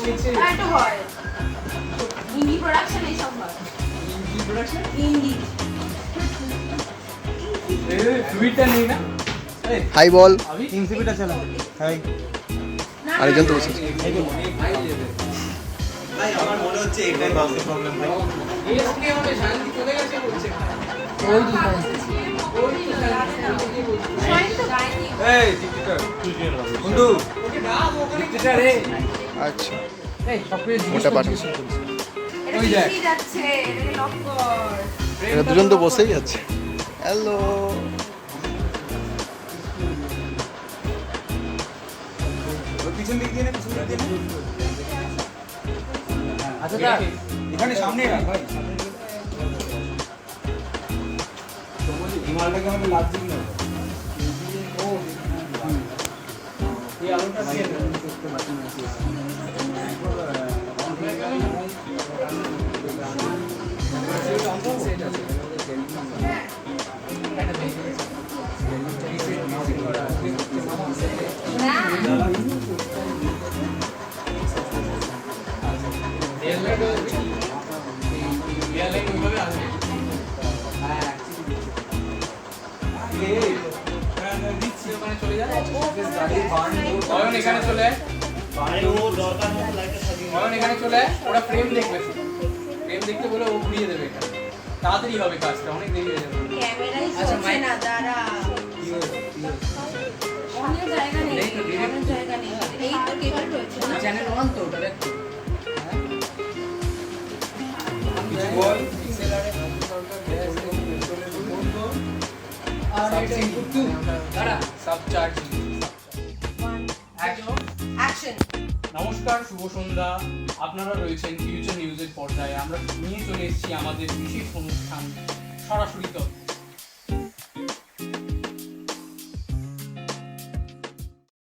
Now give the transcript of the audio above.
এটা হয় ইন্ডি প্রোডাকশন এই সব হয় ইন্ডি প্রোডাকশন ইন্ডি টুইটার নেই না হাই বল अभी ইনসিপিটা চালা হাই আরেকজন তো বসে ভাই আমার মনে হচ্ছে এটাই বাসের প্রবলেম ভাই এই ওকে হবে শান্তি চলে গেছে বলছে ওই তো গাইনি এই টিকিটার বন্ধু ওকে দাও ওখানে টিচার রে আচ্ছা এই সবকে ওটা পাঠিয়েছি এটা ওই দেখ। বেশি যাচ্ছে এটা লক কর এরা দুজন তো বসেই আছে হ্যালো পিছন দিক দিয়ে না পিছন দিক দিয়ে আচ্ছা দাঁড় এখানে সামনে রাখ ভাই এই মালটাকে আমাদের লাভ দিবি না এই আলোটা দিয়ে এখানে চলে এখানে চলে ওরা ফ্রেম দেখবে ফ্রেম দেখতে বলে ও ঘুরিয়ে দেবে এখানে তাড়াতাড়ি হবে কাজটা অনেক দেরি হয়ে যাবে ক্যামেরাই আচ্ছা, চলছে মাইক। না দাঁড়া অনেক জায়গা নেই এই তো, direct। অনেক জায়গা নেই এই তো কেবল রয়েছে না চ্যানেল ওয়ান তো ওটা দেখ কিছু বল অ্যাকশন নমস্কার, শুভ সন্ধ্যা। আপনারা রয়েছেন ফিউচার নিউজের পর্দায়। আমরা নিয়ে চলে এসেছি আমাদের বিশেষ অনুষ্ঠান সরাসরি তথ্য।